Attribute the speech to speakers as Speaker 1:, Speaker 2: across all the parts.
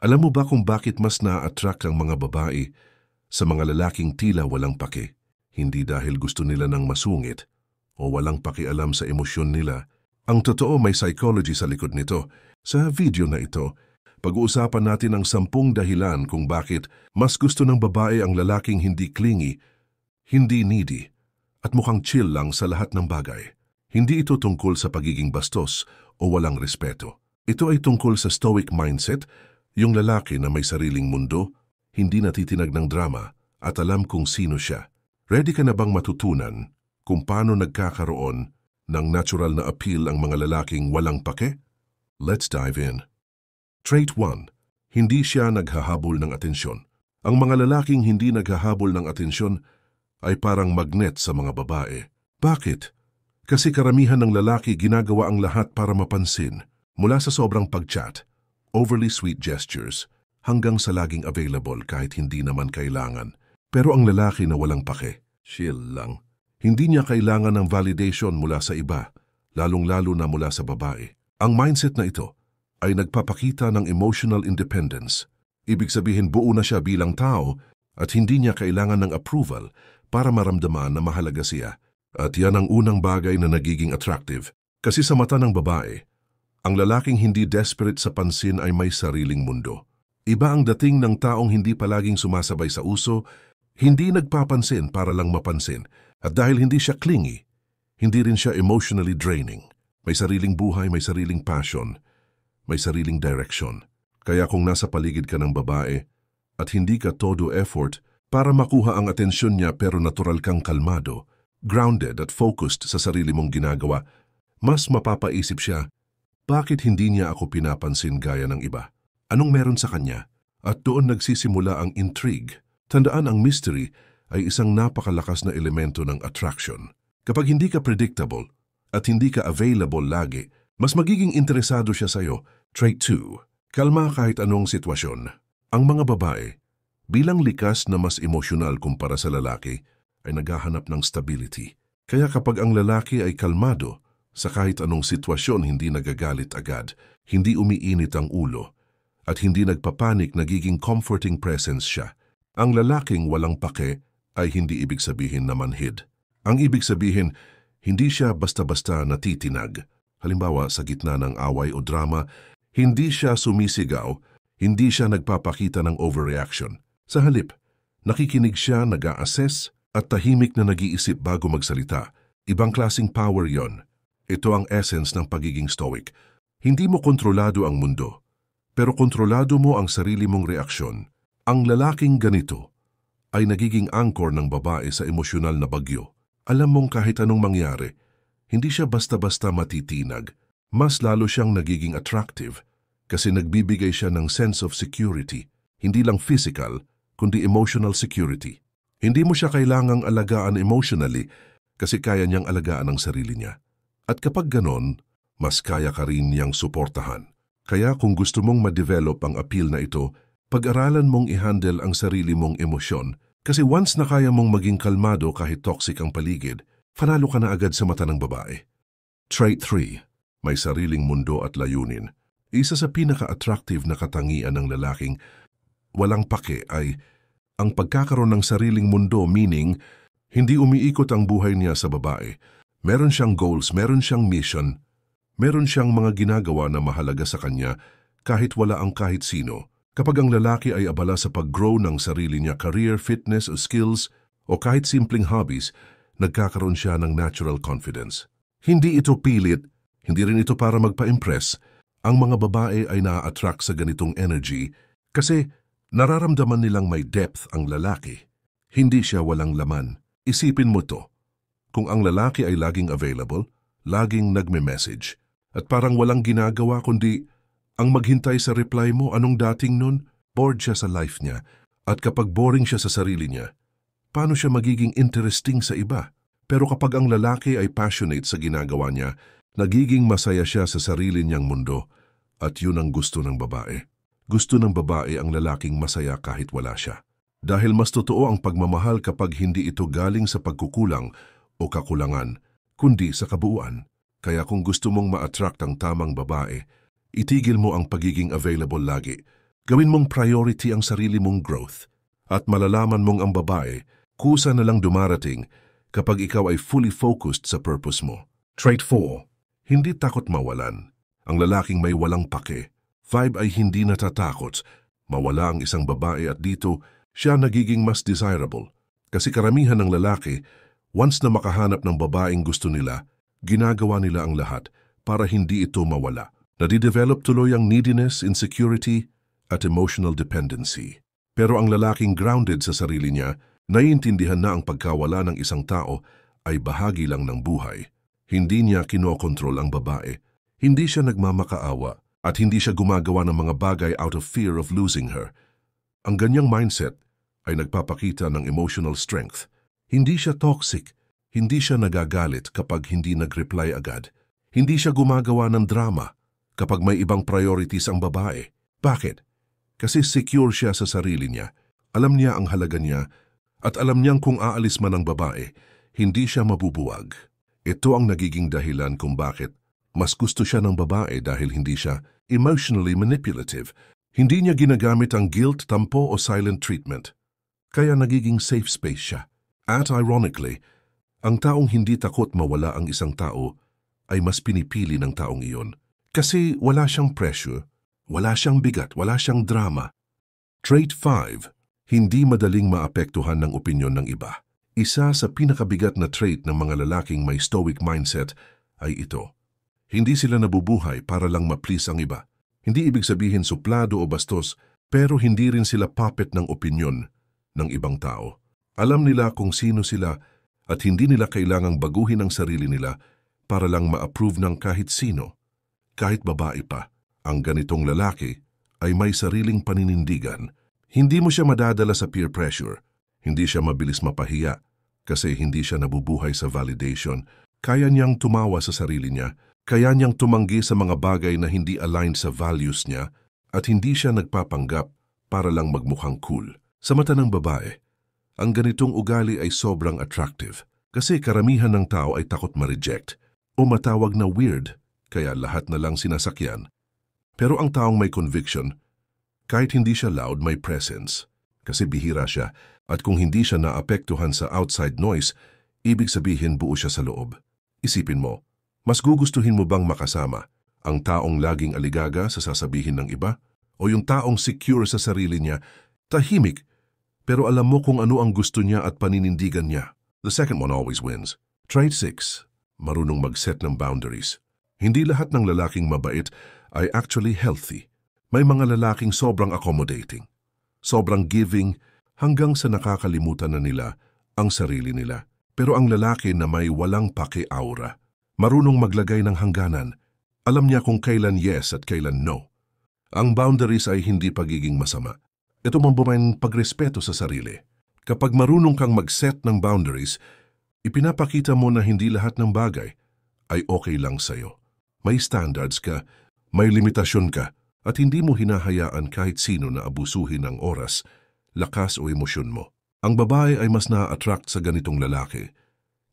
Speaker 1: Alam mo ba kung bakit mas na-attract ang mga babae sa mga lalaking tila walang pake? Hindi dahil gusto nila ng masungit o walang pakialam sa emosyon nila. Ang totoo, may psychology sa likod nito. Sa video na ito, pag-uusapan natin ang 10 dahilan kung bakit mas gusto ng babae ang lalaking hindi clingy, hindi needy, at mukhang chill lang sa lahat ng bagay. Hindi ito tungkol sa pagiging bastos o walang respeto. Ito ay tungkol sa stoic mindset, yung lalaki na may sariling mundo, hindi natitinag ng drama at alam kung sino siya. Ready ka na bang matutunan kung paano nagkakaroon ng natural na appeal ang mga lalaking walang pake? Let's dive in. Trait 1. Hindi siya naghahabol ng atensyon. Ang mga lalaking hindi naghahabol ng atensyon ay parang magnet sa mga babae. Bakit? Kasi karamihan ng lalaki ginagawa ang lahat para mapansin, mula sa sobrang pag-chat, overly sweet gestures, hanggang sa laging available kahit hindi naman kailangan. Pero ang lalaki na walang pake, chill lang. Hindi niya kailangan ng validation mula sa iba, lalong-lalo na mula sa babae. Ang mindset na ito ay nagpapakita ng emotional independence. Ibig sabihin buo na siya bilang tao at hindi niya kailangan ng approval para maramdaman na mahalaga siya. At yan ang unang bagay na nagiging attractive. Kasi sa mata ng babae, ang lalaking hindi desperate sa pansin ay may sariling mundo. Iba ang dating ng taong hindi palaging sumasabay sa uso, hindi nagpapansin para lang mapansin. At dahil hindi siya clingy, hindi rin siya emotionally draining. May sariling buhay, may sariling passion, may sariling direction. Kaya kung nasa paligid ka ng babae at hindi ka todo effort para makuha ang atensyon niya pero natural kang kalmado, grounded at focused sa sarili mong ginagawa, mas mapapaisip siya, bakit hindi niya ako pinapansin gaya ng iba? Anong meron sa kanya? At doon nagsisimula ang intrigue. Tandaan, ang mystery ay isang napakalakas na elemento ng attraction. Kapag hindi ka predictable at hindi ka available lagi, mas magiging interesado siya sa'yo. Trait 2. Kalma kahit anong sitwasyon. Ang mga babae, bilang likas na mas emosyonal kumpara sa lalaki, ay naghahanap ng stability. Kaya kapag ang lalaki ay kalmado, sa kahit anong sitwasyon hindi nagagalit agad, hindi umiinit ang ulo, at hindi nagpapanik, nagiging comforting presence siya. Ang lalaking walang pake ay hindi ibig sabihin na manhid. Ang ibig sabihin, hindi siya basta-basta natitinag. Halimbawa, sa gitna ng away o drama, hindi siya sumisigaw, hindi siya nagpapakita ng overreaction. Sa halip, nakikinig siya, nag-a-assess, at tahimik na nag-iisip bago magsalita. Ibang klaseng power yon. Ito ang essence ng pagiging stoic. Hindi mo kontrolado ang mundo, pero kontrolado mo ang sarili mong reaksyon. Ang lalaking ganito ay nagiging anchor ng babae sa emosyonal na bagyo. Alam mong kahit anong mangyari, hindi siya basta-basta matitinag. Mas lalo siyang nagiging attractive kasi nagbibigay siya ng sense of security, hindi lang physical, kundi emotional security. Hindi mo siya kailangang alagaan emotionally kasi kaya niyang alagaan ang sarili niya. At kapag ganon, mas kaya ka rin niyang suportahan. Kaya kung gusto mong ma-develop ang appeal na ito, pag-aralan mong i-handle ang sarili mong emosyon. Kasi once na kaya mong maging kalmado kahit toxic ang paligid, panalo ka na agad sa mata ng babae. Trait 3. May sariling mundo at layunin. Isa sa pinaka-attractive na katangian ng lalaking walang pake ay ang pagkakaroon ng sariling mundo, meaning hindi umiikot ang buhay niya sa babae. Meron siyang goals, meron siyang mission, meron siyang mga ginagawa na mahalaga sa kanya kahit wala ang kahit sino. Kapag ang lalaki ay abala sa pag-grow ng sarili niya, career, fitness o skills, o kahit simpleng hobbies, nagkakaroon siya ng natural confidence. Hindi ito pilit, hindi rin ito para magpa-impress. Ang mga babae ay na-attract sa ganitong energy kasi nararamdaman nilang may depth ang lalaki. Hindi siya walang laman. Isipin mo to. Kung ang lalaki ay laging available, laging nagme-message, at parang walang ginagawa kundi ang maghintay sa reply mo, anong dating nun? Bored siya sa life niya. At kapag boring siya sa sarili niya, paano siya magiging interesting sa iba? Pero kapag ang lalaki ay passionate sa ginagawa niya, nagiging masaya siya sa sarili niyang mundo. At yun ang gusto ng babae. Gusto ng babae ang lalaking masaya kahit wala siya. Dahil mas totoo ang pagmamahal kapag hindi ito galing sa pagkukulang o kakulangan, kundi sa kabuuan. Kaya kung gusto mong ma-attract ang tamang babae, itigil mo ang pagiging available lagi. Gawin mong priority ang sarili mong growth at malalaman mong ang babae kusa na lang dumarating kapag ikaw ay fully focused sa purpose mo. Trait 4. Hindi takot mawalan. Ang lalaking may walang pake. Vibe ay hindi natatakot. Mawala ang isang babae at dito siya nagiging mas desirable. Kasi karamihan ng lalaki, once na makahanap ng babaeng gusto nila, ginagawa nila ang lahat para hindi ito mawala. Nadidevelop tuloy ang neediness, insecurity, at emotional dependency. Pero ang lalaking grounded sa sarili niya, naiintindihan na ang pagkawala ng isang tao ay bahagi lang ng buhay. Hindi niya kinokontrol ang babae. Hindi siya nagmamakaawa at hindi siya gumagawa ng mga bagay out of fear of losing her. Ang ganyang mindset ay nagpapakita ng emotional strength. Hindi siya toxic. Hindi siya nagagalit kapag hindi nag-reply agad. Hindi siya gumagawa ng drama kapag may ibang priorities ang babae. Bakit? Kasi secure siya sa sarili niya. Alam niya ang halaga niya at alam niyang kung aalis man ang babae, hindi siya mabubuwag. Ito ang nagiging dahilan kung bakit mas gusto siya ng babae dahil hindi siya emotionally manipulative. Hindi niya ginagamit ang guilt, tampo o silent treatment. Kaya nagiging safe space siya. At ironically, ang taong hindi takot mawala ang isang tao ay mas pinipili ng taong iyon. Kasi wala siyang pressure, wala siyang bigat, wala siyang drama. Trait 5. Hindi madaling maapektuhan ng opinyon ng iba. Isa sa pinakabigat na trait ng mga lalaking may stoic mindset ay ito. Hindi sila nabubuhay para lang ma-please ang iba. Hindi ibig sabihin suplado o bastos, pero hindi rin sila puppet ng opinyon ng ibang tao. Alam nila kung sino sila at hindi nila kailangang baguhin ang sarili nila para lang ma-approve ng kahit sino. Kahit babae pa, ang ganitong lalaki ay may sariling paninindigan. Hindi mo siya madadala sa peer pressure. Hindi siya mabilis mapahiya kasi hindi siya nabubuhay sa validation. Kaya niyang tumawa sa sarili niya. Kaya niyang tumanggi sa mga bagay na hindi aligned sa values niya at hindi siya nagpapanggap para lang magmukhang cool. Sa mata ng babae, ang ganitong ugali ay sobrang attractive kasi karamihan ng tao ay takot ma-reject o matawag na weird kaya lahat na lang sinasakyan. Pero ang taong may conviction, kahit hindi siya loud, may presence kasi bihira siya at kung hindi siya naapektuhan sa outside noise, ibig sabihin buo siya sa loob. Isipin mo, mas gugustuhin mo bang makasama ang taong laging aligaga sa sasabihin ng iba o yung taong secure sa sarili niya, tahimik, pero alam mo kung ano ang gusto niya at paninindigan niya? The second one always wins. Trait 6. Marunong mag-set ng boundaries. Hindi lahat ng lalaking mabait ay actually healthy. May mga lalaking sobrang accommodating, sobrang giving, hanggang sa nakakalimutan na nila ang sarili nila. Pero ang lalaki na may walang paki-aura, marunong maglagay ng hangganan. Alam niya kung kailan yes at kailan no. Ang boundaries ay hindi pagiging masama. Ito mambumain pagrespeto sa sarili. Kapag marunong kang mag-set ng boundaries, ipinapakita mo na hindi lahat ng bagay ay okay lang sa'yo. May standards ka, may limitasyon ka, at hindi mo hinahayaan kahit sino na abusuhin ang oras, lakas o emosyon mo. Ang babae ay mas na-attract sa ganitong lalaki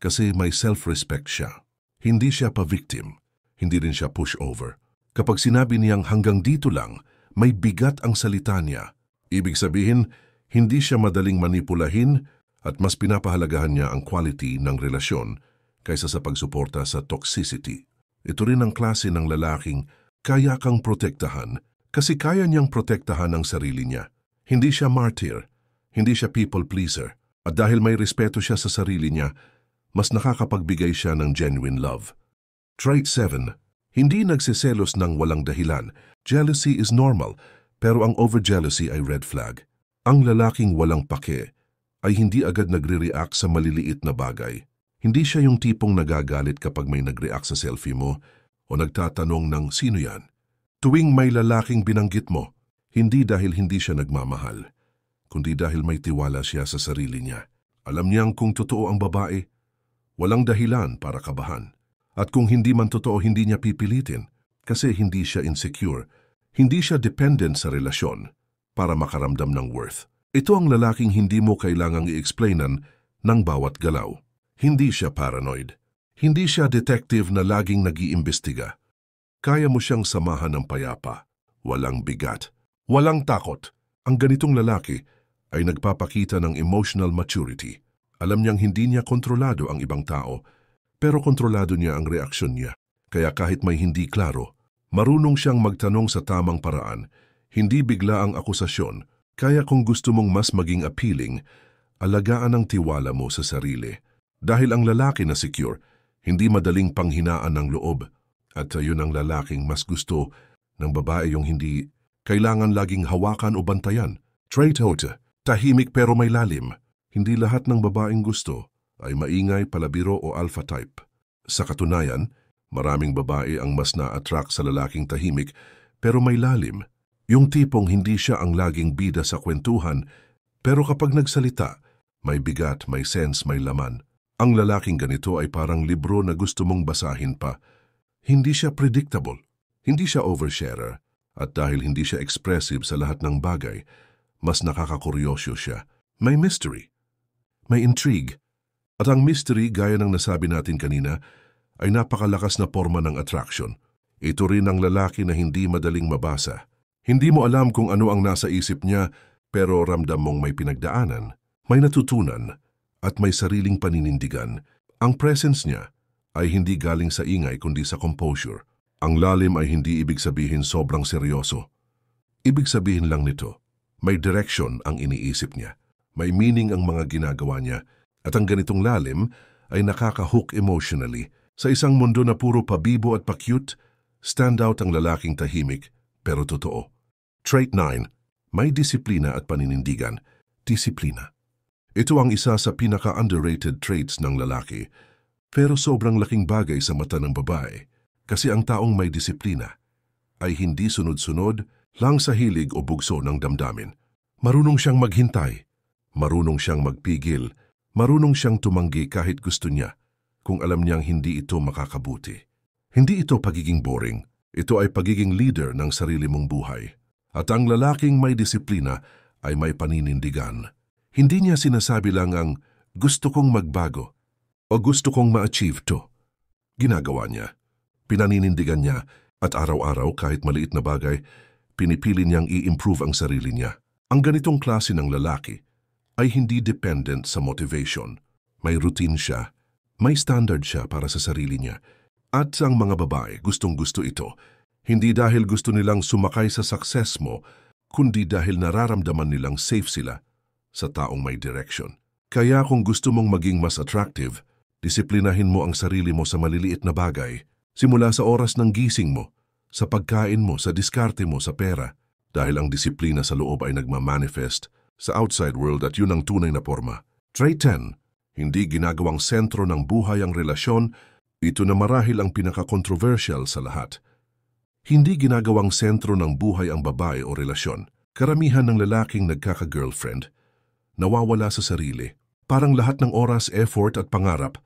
Speaker 1: kasi may self-respect siya. Hindi siya pa-victim, hindi rin siya pushover. Kapag sinabi niyang hanggang dito lang, may bigat ang salita niya. Ibig sabihin, hindi siya madaling manipulahin at mas pinapahalagahan niya ang quality ng relasyon kaysa sa pagsuporta sa toxicity. Ito rin ang klase ng lalaking kaya kang protektahan kasi kaya niyang protektahan ang sarili niya. Hindi siya martyr, hindi siya people pleaser, at dahil may respeto siya sa sarili niya, mas nakakapagbigay siya ng genuine love. Trait 7. Hindi nagsiselos ng walang dahilan. Jealousy is normal, pero ang over-jealousy ay red flag. Ang lalaking walang pake ay hindi agad nagre-react sa maliliit na bagay. Hindi siya yung tipong nagagalit kapag may nag-react sa selfie mo o nagtatanong ng sino yan. Tuwing may lalaking binanggit mo, hindi dahil hindi siya nagmamahal, kundi dahil may tiwala siya sa sarili niya. Alam niyang kung totoo ang babae, walang dahilan para kabahan. At kung hindi man totoo, hindi niya pipilitin kasi hindi siya insecure. Hindi siya dependent sa relasyon para makaramdam ng worth. Ito ang lalaking hindi mo kailangang i-explainan ng bawat galaw. Hindi siya paranoid. Hindi siya detective na laging nag-iimbestiga. Kaya mo siyang samahan ng payapa, walang bigat, Walang takot. Ang ganitong lalaki ay nagpapakita ng emotional maturity. Alam niyang hindi niya kontrolado ang ibang tao, pero kontrolado niya ang reaksyon niya. Kaya kahit may hindi klaro, marunong siyang magtanong sa tamang paraan, hindi bigla ang akusasyon. Kaya kung gusto mong mas maging appealing, alagaan ang tiwala mo sa sarili. Dahil ang lalaki na secure, hindi madaling panghinaan ng loob. At yun ang lalaking mas gusto ng babae yung hindi kailangan laging hawakan o bantayan. Trait hote, tahimik pero may lalim. Hindi lahat ng babaeng gusto ay maingay, palabiro o alpha type. Sa katunayan, maraming babae ang mas na-attract sa lalaking tahimik pero may lalim. Yung tipong hindi siya ang laging bida sa kwentuhan, pero kapag nagsalita, may bigat, may sense, may laman. Ang lalaking ganito ay parang libro na gusto mong basahin pa. Hindi siya predictable, hindi siya oversharer, at dahil hindi siya expressive sa lahat ng bagay, mas nakakakuryosyo siya. May mystery, may intrigue. At ang mystery, gaya ng nasabi natin kanina, ay napakalakas na forma ng attraction. Ito rin ang lalaki na hindi madaling mabasa. Hindi mo alam kung ano ang nasa isip niya, pero ramdam mong may pinagdaanan, may natutunan, at may sariling paninindigan. Ang presence niya ay hindi galing sa ingay kundi sa composure. Ang lalim ay hindi ibig sabihin sobrang seryoso. Ibig sabihin lang nito, may direction ang iniisip niya. May meaning ang mga ginagawa niya, at ang ganitong lalim ay nakaka-hook emotionally. Sa isang mundo na puro pabibo at pa-cute, stand out ang lalaking tahimik, pero totoo. Trait 9, may disiplina at paninindigan. Disiplina. Ito ang isa sa pinaka-underrated traits ng lalaki, pero sobrang laking bagay sa mata ng babae. Kasi ang taong may disiplina ay hindi sunod-sunod lang sa hilig o bugso ng damdamin. Marunong siyang maghintay, marunong siyang magpigil, marunong siyang tumanggi kahit gusto niya kung alam niyang hindi ito makakabuti. Hindi ito pagiging boring, ito ay pagiging leader ng sarili mong buhay. At ang lalaking may disiplina ay may paninindigan. Hindi niya sinasabi lang ang gusto kong magbago o gusto kong ma-achieve to. Ginagawa niya. Pinaninindigan niya at araw-araw kahit maliit na bagay, pinipili niyang i-improve ang sarili niya. Ang ganitong klase ng lalaki ay hindi dependent sa motivation. May routine siya, may standard siya para sa sarili niya. At ang mga babae gustong-gusto ito, hindi dahil gusto nilang sumakay sa success mo, kundi dahil nararamdaman nilang safe sila sa taong may direction. Kaya kung gusto mong maging mas attractive, disiplinahin mo ang sarili mo sa maliliit na bagay. Simula sa oras ng gising mo, sa pagkain mo, sa diskarte mo, sa pera. Dahil ang disiplina sa loob ay nagmamanifest sa outside world at yun ang tunay na forma. Trait 10, hindi ginagawang sentro ng buhay ang relasyon. Ito na marahil ang pinaka-controversial sa lahat. Hindi ginagawang sentro ng buhay ang babae o relasyon. Karamihan ng lalaking nagkaka-girlfriend, nawawala sa sarili. Parang lahat ng oras, effort at pangarap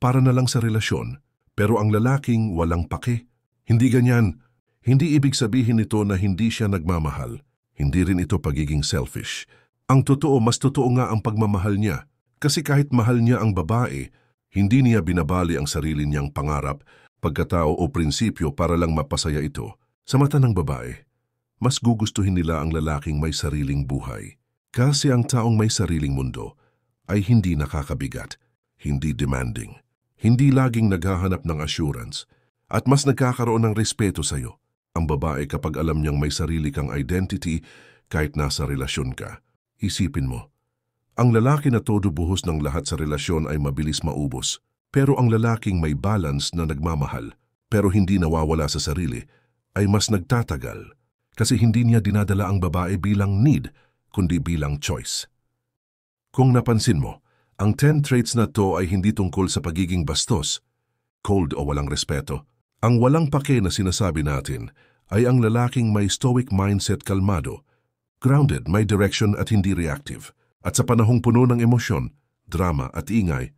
Speaker 1: para na lang sa relasyon. Pero ang lalaking walang pake. Hindi ganyan. Hindi ibig sabihin ito na hindi siya nagmamahal. Hindi rin ito pagiging selfish. Ang totoo, mas totoo nga ang pagmamahal niya. Kasi kahit mahal niya ang babae, hindi niya binabali ang sarili niyang pangarap, pagkatao o prinsipyo para lang mapasaya ito. Sa mata ng babae, mas gugustuhin nila ang lalaking may sariling buhay. Kasi ang taong may sariling mundo ay hindi nakakabigat, hindi demanding, hindi laging naghahanap ng assurance, at mas nagkakaroon ng respeto sa iyo. Ang babae kapag alam niyang may sarili kang identity kahit nasa relasyon ka. Isipin mo, ang lalaki na todo buhos ng lahat sa relasyon ay mabilis maubos. Pero ang lalaking may balance na nagmamahal, pero hindi nawawala sa sarili, ay mas nagtatagal. Kasi hindi niya dinadala ang babae bilang need, kundi bilang choice. Kung napansin mo, ang 10 traits na to ay hindi tungkol sa pagiging bastos, cold o walang respeto. Ang walang pake na sinasabi natin ay ang lalaking may stoic mindset, kalmado, grounded, may direction at hindi reactive. At sa panahong puno ng emosyon, drama at ingay,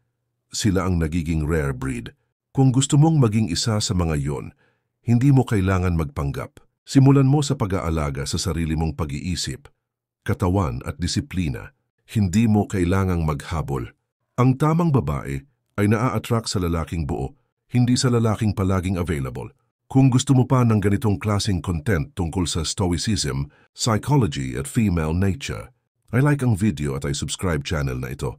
Speaker 1: sila ang nagiging rare breed. Kung gusto mong maging isa sa mga yon, hindi mo kailangan magpanggap. Simulan mo sa pag-aalaga sa sarili mong pag-iisip, katawan at disiplina. Hindi mo kailangang maghabol. Ang tamang babae ay naa-attract sa lalaking buo, hindi sa lalaking palaging available. Kung gusto mo pa ng ganitong klaseng content tungkol sa Stoicism, Psychology at Female Nature, ay like ang video at ay subscribe channel na ito.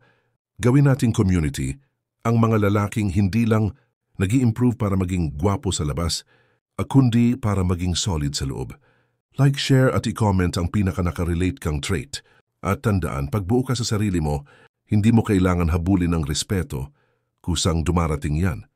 Speaker 1: Gawin nating community ang mga lalaking hindi lang nag-i-improve para maging gwapo sa labas, kundi para maging solid sa loob. Like, share at i-comment ang pinaka-nakarelate kang trait. At tandaan, pagbuo ka sa sarili mo, hindi mo kailangan habulin ng respeto, kusang dumarating yan.